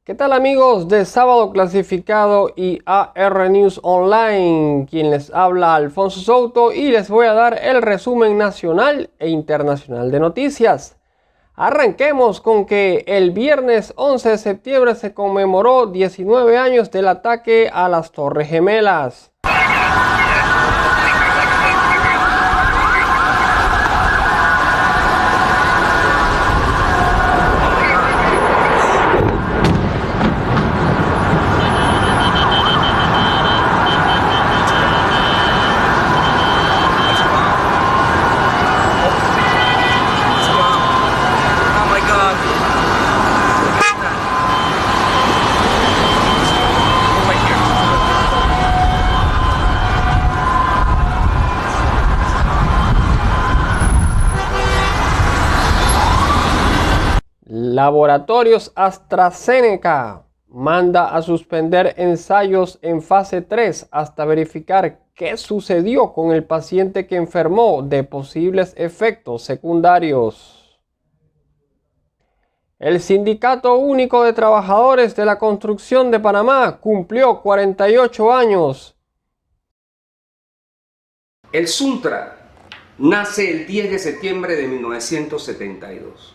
¿Qué tal amigos de Sábado Clasificado y AR News Online? Quien les habla Alfonso Souto y les voy a dar el resumen nacional e internacional de noticias. Arranquemos con que el viernes 11 de septiembre se conmemoró 19 años del ataque a las Torres Gemelas. Laboratorios AstraZeneca manda a suspender ensayos en fase 3 hasta verificar qué sucedió con el paciente que enfermó de posibles efectos secundarios. El Sindicato Único de Trabajadores de la Construcción de Panamá cumplió 48 años. El Suntra nace el 10 de septiembre de 1972.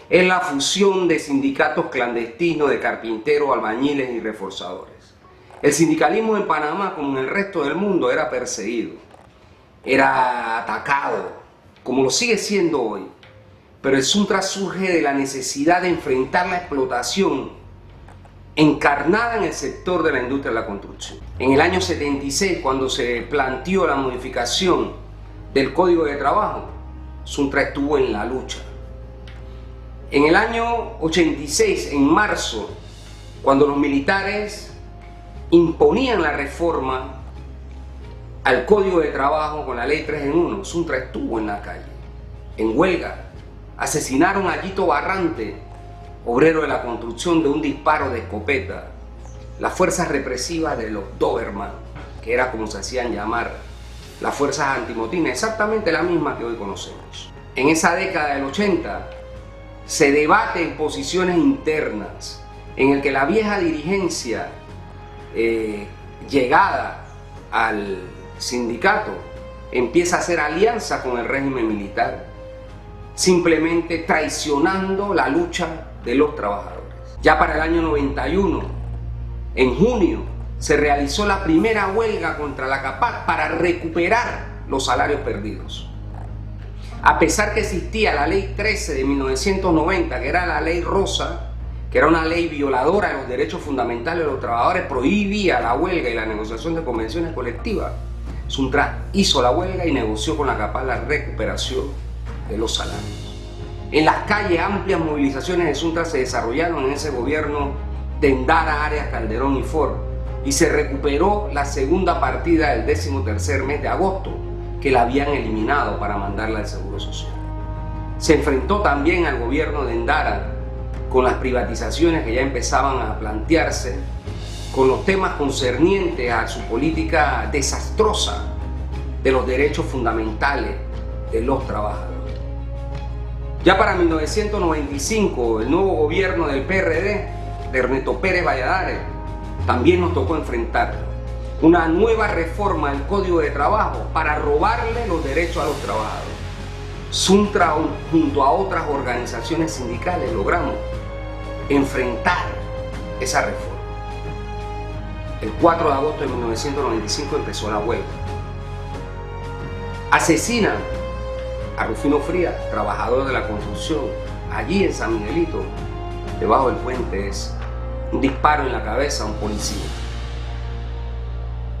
Es la fusión de sindicatos clandestinos de carpinteros, albañiles y reforzadores. El sindicalismo en Panamá, como en el resto del mundo, era perseguido, era atacado, como lo sigue siendo hoy. Pero el Suntra surge de la necesidad de enfrentar la explotación encarnada en el sector de la industria de la construcción. En el año 76, cuando se planteó la modificación del Código de Trabajo, Suntra estuvo en la lucha. En el año 86, en marzo, cuando los militares imponían la reforma al Código de Trabajo con la Ley 3 en 1, Suntra estuvo en la calle, en huelga. Asesinaron a Yito Barrante, obrero de la construcción, de un disparo de escopeta. Las fuerzas represivas de los Doberman, que era como se hacían llamar las fuerzas antimotines, exactamente la misma que hoy conocemos. En esa década del 80, se debate en posiciones internas en el que la vieja dirigencia llegada al sindicato empieza a hacer alianza con el régimen militar, simplemente traicionando la lucha de los trabajadores. Ya para el año 91, en junio, se realizó la primera huelga contra la CAPAC para recuperar los salarios perdidos. A pesar que existía la ley 13 de 1990, que era la ley rosa, que era una ley violadora de los derechos fundamentales de los trabajadores, prohibía la huelga y la negociación de convenciones colectivas, Suntra hizo la huelga y negoció con la CAPAC la recuperación de los salarios. En las calles, amplias movilizaciones de Suntra se desarrollaron en ese gobierno de Endara, Arias, Calderón y Ford, y se recuperó la segunda partida del 13º mes de agosto, que la habían eliminado para mandarla al Seguro Social. Se enfrentó también al gobierno de Endara con las privatizaciones que ya empezaban a plantearse, con los temas concernientes a su política desastrosa de los derechos fundamentales de los trabajadores. Ya para 1995, el nuevo gobierno del PRD, de Ernesto Pérez Valladares, también nos tocó enfrentar una nueva reforma al Código de Trabajo para robarle los derechos a los trabajadores. Suntra, junto a otras organizaciones sindicales, logramos enfrentar esa reforma. El 4 de agosto de 1995 empezó la huelga. Asesinan a Rufino Frías, trabajador de la construcción, allí en San Miguelito, debajo del puente. Es un disparo en la cabeza a un policía.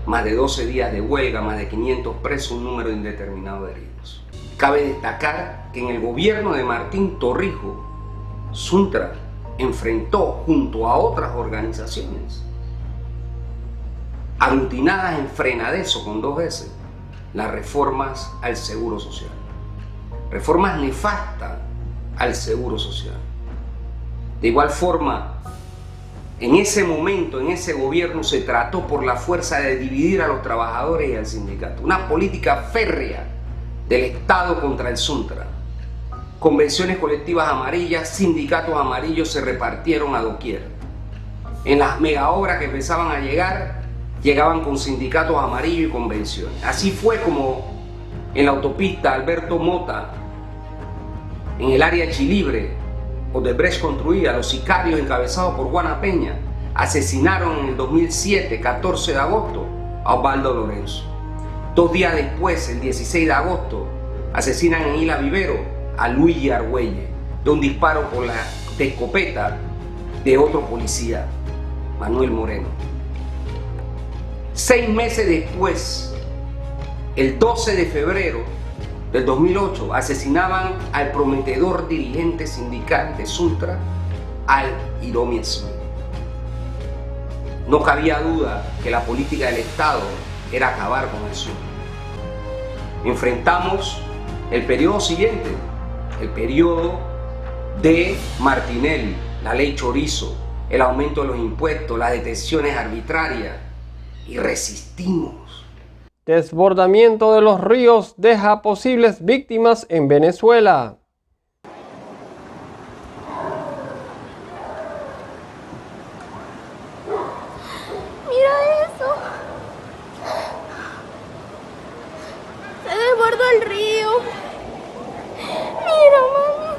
Más de 12 días de huelga, más de 500 presos, un número indeterminado de heridos. Cabe destacar que en el gobierno de Martín Torrijos, Suntra enfrentó junto a otras organizaciones aglutinadas en Frenadeso con 2 veces las reformas al Seguro Social. Reformas nefastas al Seguro Social. De igual forma, en ese momento, en ese gobierno, se trató por la fuerza de dividir a los trabajadores y al sindicato. Una política férrea del Estado contra el Suntra. Convenciones colectivas amarillas, sindicatos amarillos se repartieron a doquier. en las mega obras que empezaban a llegar, llegaban con sindicatos amarillos y convenciones. Así fue como en la autopista Alberto Mota, en el área de Chilibre, Odebrecht construida, los sicarios encabezados por Juana Peña asesinaron en el 2007, 14 de agosto, a Osvaldo Lorenzo. 2 días después, el 16 de agosto, asesinan en Isla Vivero a Luigi Argüelles de un disparo de escopeta de otro policía, Manuel Moreno. 6 meses después, el 12 de febrero del 2008, asesinaban al prometedor dirigente sindical de Sultra, Al Hiromi Smith. No cabía duda que la política del Estado era acabar con el sur. Enfrentamos el periodo siguiente, el periodo de Martinelli, la ley Chorizo, el aumento de los impuestos, las detenciones arbitrarias, y resistimos. Desbordamiento de los ríos deja posibles víctimas en Venezuela. Mira eso. Se desbordó el río. Mira, mamá.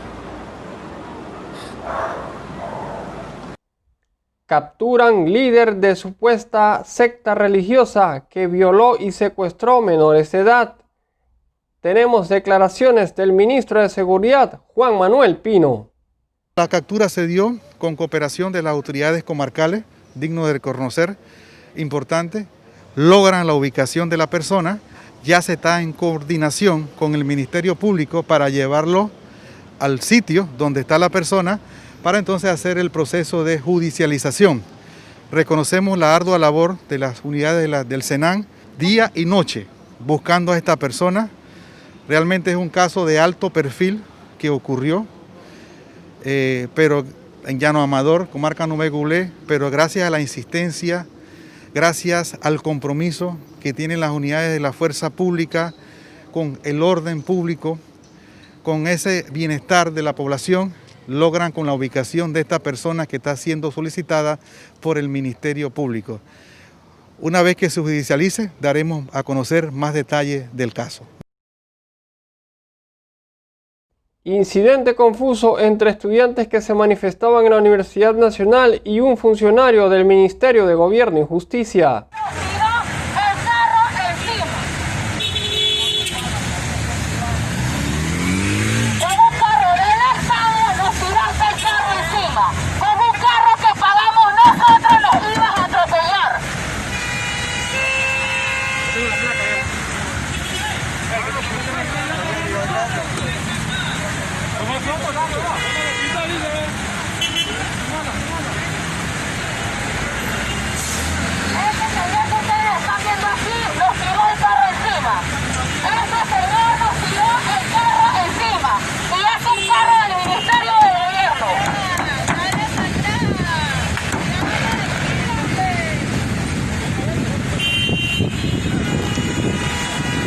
Capturan líder de supuesta secta religiosa que violó y secuestró menores de edad. Tenemos declaraciones del ministro de Seguridad, Juan Manuel Pino. La captura se dio con cooperación de las autoridades comarcales, digno de reconocer, importante. Logran la ubicación de la persona, ya se está en coordinación con el Ministerio Público para llevarlo al sitio donde está la persona, para entonces hacer el proceso de judicialización. Reconocemos la ardua labor de las unidades del SENAN, día y noche, buscando a esta persona. Realmente es un caso de alto perfil que ocurrió, pero en Llano Amador, comarca Nové Gulé, pero gracias a la insistencia, gracias al compromiso que tienen las unidades de la fuerza pública con el orden público, con ese bienestar de la población, logran con la ubicación de esta persona que está siendo solicitada por el Ministerio Público. Una vez que se judicialice, daremos a conocer más detalles del caso. Incidente confuso entre estudiantes que se manifestaban en la Universidad Nacional y un funcionario del Ministerio de Gobierno y Justicia.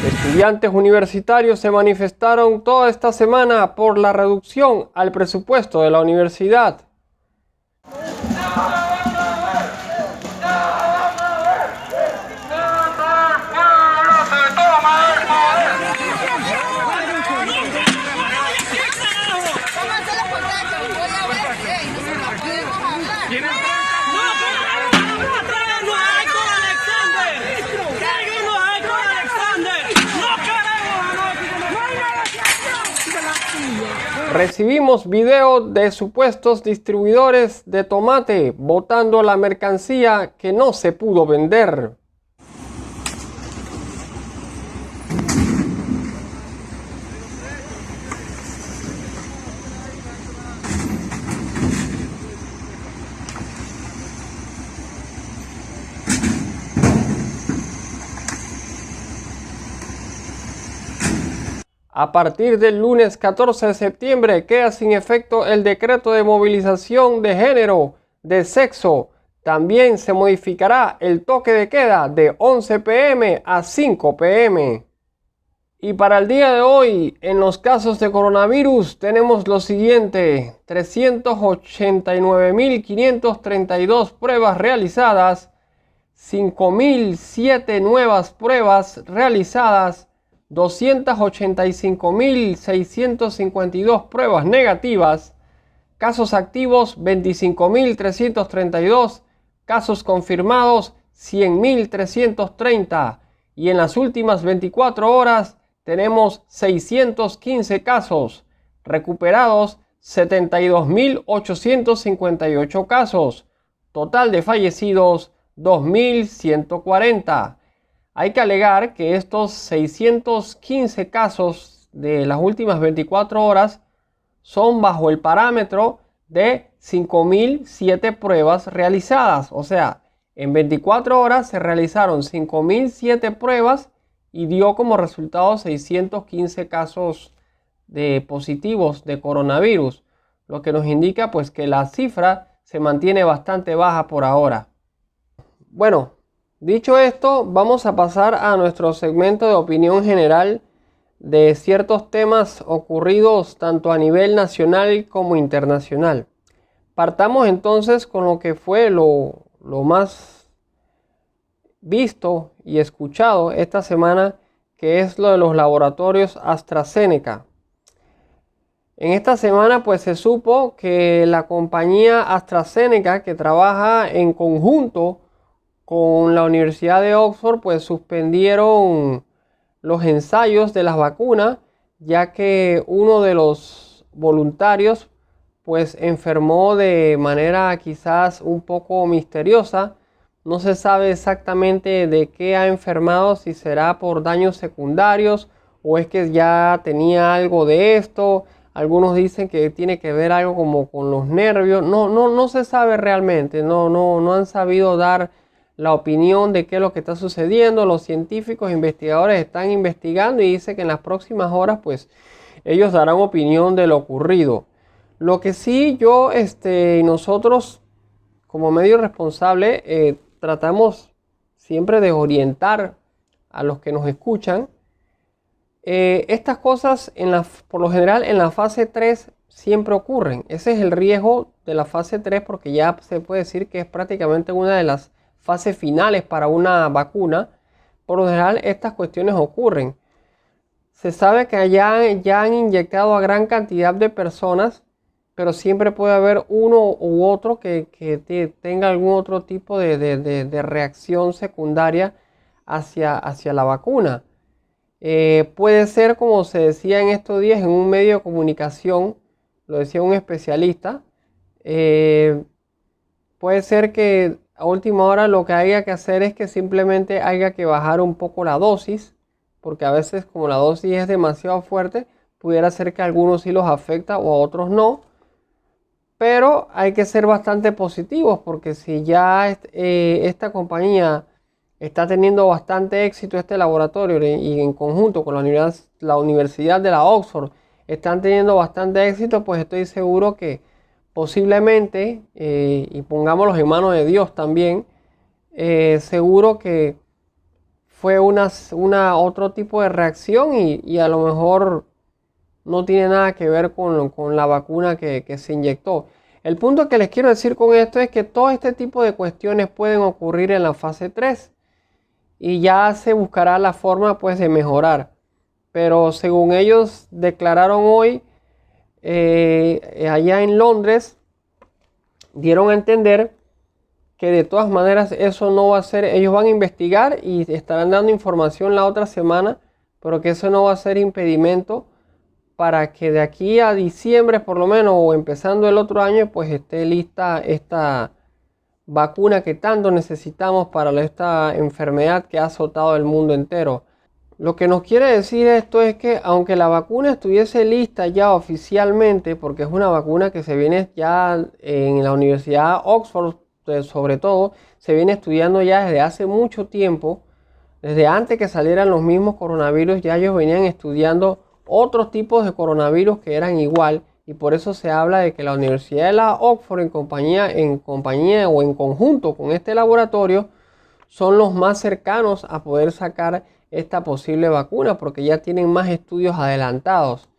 Estudiantes universitarios se manifestaron toda esta semana por la reducción al presupuesto de la universidad. Recibimos video de supuestos distribuidores de tomate botando la mercancía que no se pudo vender. A partir del lunes 14 de septiembre queda sin efecto el decreto de movilización de género, de sexo. También se modificará el toque de queda de 11 p.m. a 5 p.m. Y para el día de hoy, en los casos de coronavirus, tenemos lo siguiente: 389.532 pruebas realizadas, 5.007 nuevas pruebas realizadas, 285.652 pruebas negativas, casos activos 25.332, casos confirmados 100.330 y en las últimas 24 horas tenemos 615 casos, recuperados 72.858 casos, total de fallecidos 2.140. Hay que alegar que estos 615 casos de las últimas 24 horas son bajo el parámetro de 5.007 pruebas realizadas. O sea, en 24 horas se realizaron 5.007 pruebas y dio como resultado 615 casos de positivos de coronavirus, lo que nos indica pues que la cifra se mantiene bastante baja por ahora. Bueno, dicho esto, vamos a pasar a nuestro segmento de opinión general de ciertos temas ocurridos tanto a nivel nacional como internacional. Partamos entonces con lo que fue lo más visto y escuchado esta semana, que es lo de los laboratorios AstraZeneca. En esta semana pues se supo que la compañía AstraZeneca, que trabaja en conjunto con la Universidad de Oxford, pues suspendieron los ensayos de las vacunas, ya que uno de los voluntarios pues enfermó de manera quizás un poco misteriosa. No se sabe exactamente de qué ha enfermado, si será por daños secundarios o es que ya tenía algo de esto. Algunos dicen que tiene que ver algo como con los nervios. No se sabe realmente. No han sabido dar la opinión de qué es lo que está sucediendo. Los científicos investigadores están investigando y dice que en las próximas horas pues ellos darán opinión de lo ocurrido. Lo que sí yo y nosotros como medio responsable tratamos siempre de orientar a los que nos escuchan. Estas cosas por lo general en la fase 3 siempre ocurren. Ese es el riesgo de la fase 3, porque ya se puede decir que es prácticamente una de las fases finales para una vacuna. Por lo general estas cuestiones ocurren. Se sabe que ya han inyectado a gran cantidad de personas, pero siempre puede haber uno u otro que tenga algún otro tipo de reacción secundaria hacia la vacuna. Puede ser, como se decía en estos días en un medio de comunicación, lo decía un especialista, puede ser que a última hora lo que haya que hacer es que simplemente haya que bajar un poco la dosis, porque a veces como la dosis es demasiado fuerte, pudiera ser que a algunos sí los afecta o a otros no. Pero hay que ser bastante positivos, porque si ya esta compañía está teniendo bastante éxito, este laboratorio, y en conjunto con la Universidad de la Oxford están teniendo bastante éxito, pues estoy seguro que posiblemente, y pongámoslos en manos de Dios también, seguro que fue otro tipo de reacción y a lo mejor no tiene nada que ver con la vacuna que se inyectó. El punto que les quiero decir con esto es que todo este tipo de cuestiones pueden ocurrir en la fase 3 y ya se buscará la forma pues de mejorar. Pero según ellos declararon hoy, allá en Londres, dieron a entender que de todas maneras eso no va a ser, ellos van a investigar y estarán dando información la otra semana, pero que eso no va a ser impedimento para que de aquí a diciembre por lo menos, o empezando el otro año, pues esté lista esta vacuna que tanto necesitamos para esta enfermedad que ha azotado el mundo entero. Lo que nos quiere decir esto es que aunque la vacuna estuviese lista ya oficialmente, porque es una vacuna que se viene ya en la Universidad Oxford, sobre todo, se viene estudiando ya desde hace mucho tiempo, desde antes que salieran los mismos coronavirus, ya ellos venían estudiando otros tipos de coronavirus que eran igual, y por eso se habla de que la Universidad de la Oxford en compañía o en conjunto con este laboratorio son los más cercanos a poder sacar esta posible vacuna porque ya tienen más estudios adelantados.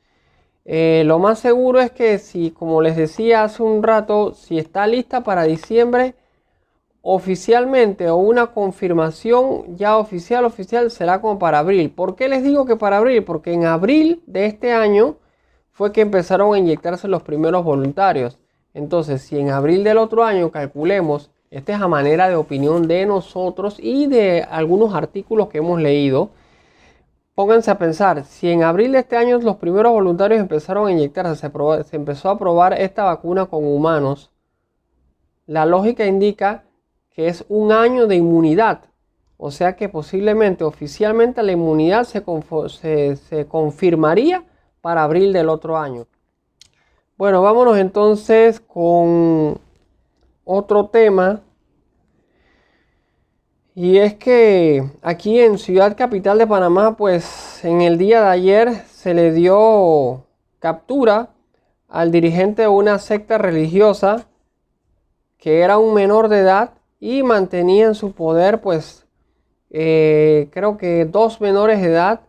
Lo más seguro es que si, como les decía hace un rato, si está lista para diciembre, oficialmente o una confirmación ya oficial será como para abril. ¿Por qué les digo que para abril? Porque en abril de este año fue que empezaron a inyectarse los primeros voluntarios. Entonces, si en abril del otro año calculemos, esta es a manera de opinión de nosotros y de algunos artículos que hemos leído, pónganse a pensar, si en abril de este año los primeros voluntarios empezaron a inyectarse, se empezó a probar esta vacuna con humanos, la lógica indica que es un año de inmunidad. O sea que posiblemente oficialmente la inmunidad se confirmaría para abril del otro año. Bueno, vámonos entonces con otro tema. Y es que aquí en Ciudad Capital de Panamá, pues en el día de ayer se le dio captura al dirigente de una secta religiosa que era un menor de edad y mantenía en su poder, pues, creo que 2 menores de edad.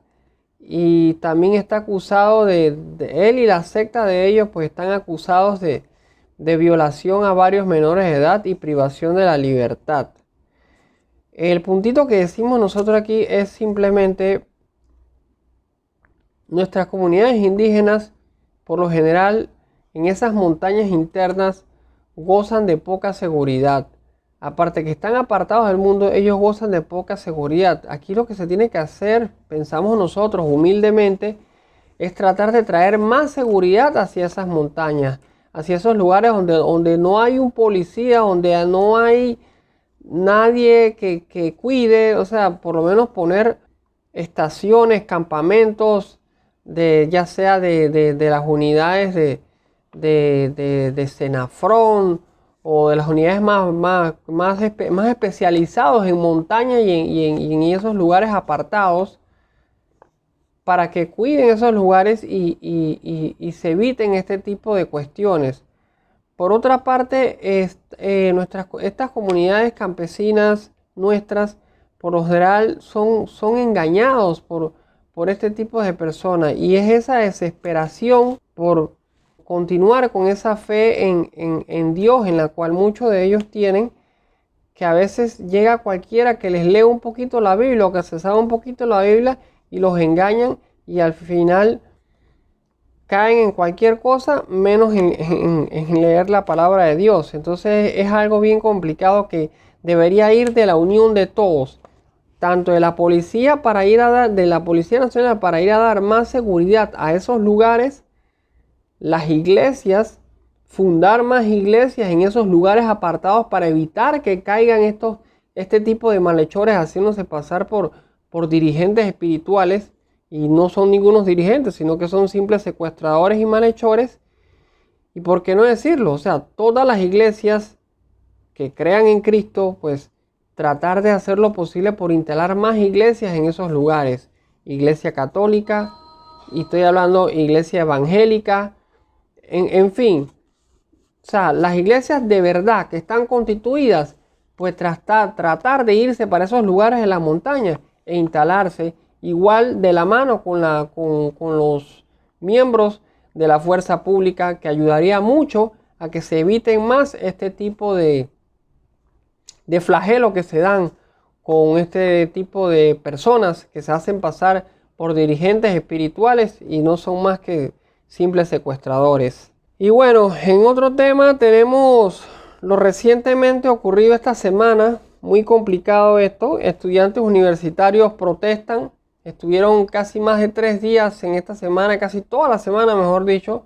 Y también está acusado de él y la secta de ellos, pues están acusados de violación a varios menores de edad y privación de la libertad. El puntito que decimos nosotros aquí es simplemente nuestras comunidades indígenas, por lo general, en esas montañas internas, gozan de poca seguridad. Aparte que están apartados del mundo, ellos gozan de poca seguridad. Aquí lo que se tiene que hacer, pensamos nosotros humildemente, es tratar de traer más seguridad hacia esas montañas, hacia esos lugares donde no hay un policía, donde no hay nadie que cuide, o sea, por lo menos poner estaciones, campamentos, ya sea de las unidades de Senafrón, o de las unidades más especializados en montaña y en esos lugares apartados, para que cuiden esos lugares y se eviten este tipo de cuestiones. Por otra parte, estas comunidades campesinas nuestras, por lo general, son engañados por este tipo de personas, y es esa desesperación por continuar con esa fe en Dios, en la cual muchos de ellos tienen, que a veces llega cualquiera que les lee un poquito la Biblia o que se sabe un poquito la Biblia y los engañan, y al final caen en cualquier cosa menos en leer la palabra de Dios. Entonces es algo bien complicado que debería ir de la unión de todos, tanto de la policía de la Policía Nacional para ir a dar más seguridad a esos lugares, las iglesias, fundar más iglesias en esos lugares apartados para evitar que caigan este tipo de malhechores haciéndose pasar por dirigentes espirituales, y no son ningunos dirigentes, sino que son simples secuestradores y malhechores. Y por qué no decirlo, o sea, todas las iglesias que crean en Cristo, pues tratar de hacer lo posible por instalar más iglesias en esos lugares. Iglesia católica, y estoy hablando iglesia evangélica, en fin, o sea, las iglesias de verdad que están constituidas, pues tratar de irse para esos lugares en las montañas e instalarse igual de la mano con los miembros de la fuerza pública, que ayudaría mucho a que se eviten más este tipo de flagelos que se dan con este tipo de personas que se hacen pasar por dirigentes espirituales y no son más que simples secuestradores. Y bueno, en otro tema tenemos lo recientemente ocurrido esta semana, muy complicado esto. Estudiantes universitarios protestan, estuvieron casi más de 3 días en esta semana, casi toda la semana mejor dicho,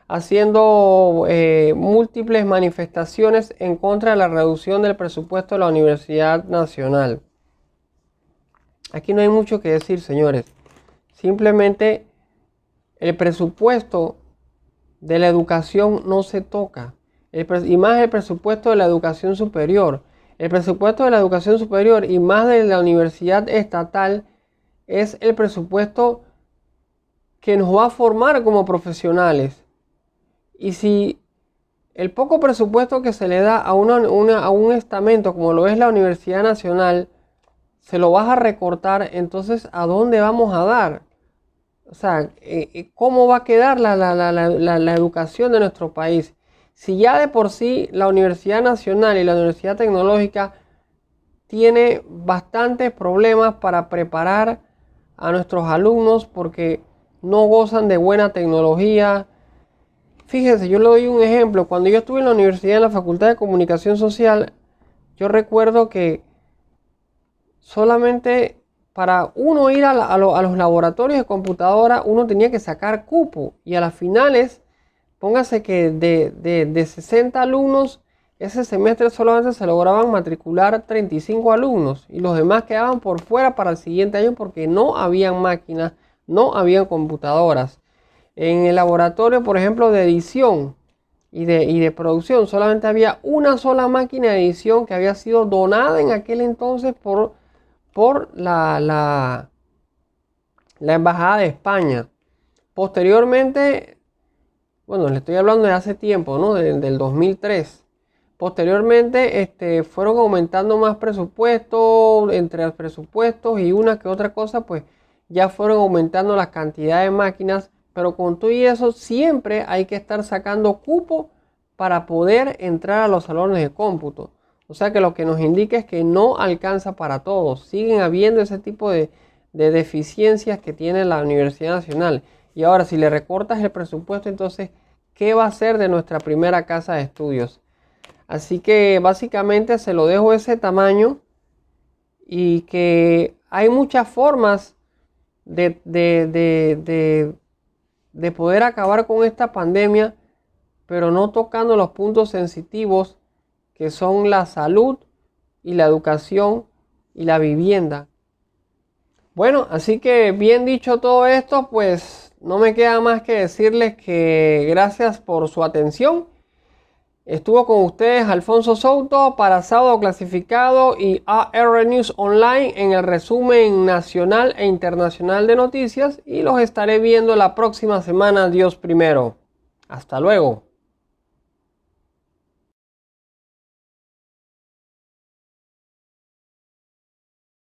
haciendo múltiples manifestaciones en contra de la reducción del presupuesto de la Universidad Nacional. Aquí no hay mucho que decir, señores. Simplemente el presupuesto de la educación no se toca. Y más el presupuesto de la educación superior. El presupuesto de la educación superior y más de la universidad estatal es el presupuesto que nos va a formar como profesionales. Y si el poco presupuesto que se le da a un estamento como lo es la Universidad Nacional se lo vas a recortar, entonces ¿a dónde vamos a dar? O sea, ¿cómo va a quedar la educación de nuestro país? Si ya de por sí la Universidad Nacional y la Universidad Tecnológica tiene bastantes problemas para preparar a nuestros alumnos porque no gozan de buena tecnología. Fíjense, yo le doy un ejemplo. Cuando yo estuve en la universidad, en la Facultad de Comunicación Social, yo recuerdo que solamente para uno ir a los laboratorios de computadora, uno tenía que sacar cupo. Y a las finales, póngase que de 60 alumnos, ese semestre solamente se lograban matricular 35 alumnos. Y los demás quedaban por fuera para el siguiente año porque no habían máquinas, no habían computadoras. En el laboratorio, por ejemplo, de edición y de producción, solamente había una sola máquina de edición que había sido donada en aquel entonces por la Embajada de España. Posteriormente, bueno, le estoy hablando de hace tiempo, ¿no? Del 2003. Posteriormente, fueron aumentando más presupuestos, entre los presupuestos y una que otra cosa, pues ya fueron aumentando la cantidad de máquinas, pero con todo y eso siempre hay que estar sacando cupo para poder entrar a los salones de cómputo. O sea que lo que nos indica es que no alcanza para todos. Siguen habiendo ese tipo de deficiencias que tiene la Universidad Nacional. Y ahora, si le recortas el presupuesto, entonces, ¿qué va a ser de nuestra primera casa de estudios? Así que básicamente se lo dejo ese tamaño y que hay muchas formas de poder acabar con esta pandemia, pero no tocando los puntos sensitivos que son la salud y la educación y la vivienda. Bueno, así que bien dicho todo esto, pues no me queda más que decirles que gracias por su atención. Estuvo con ustedes Alfonso Souto para Sábado Clasificado y AR News Online en el resumen nacional e internacional de noticias y los estaré viendo la próxima semana, Dios primero. Hasta luego.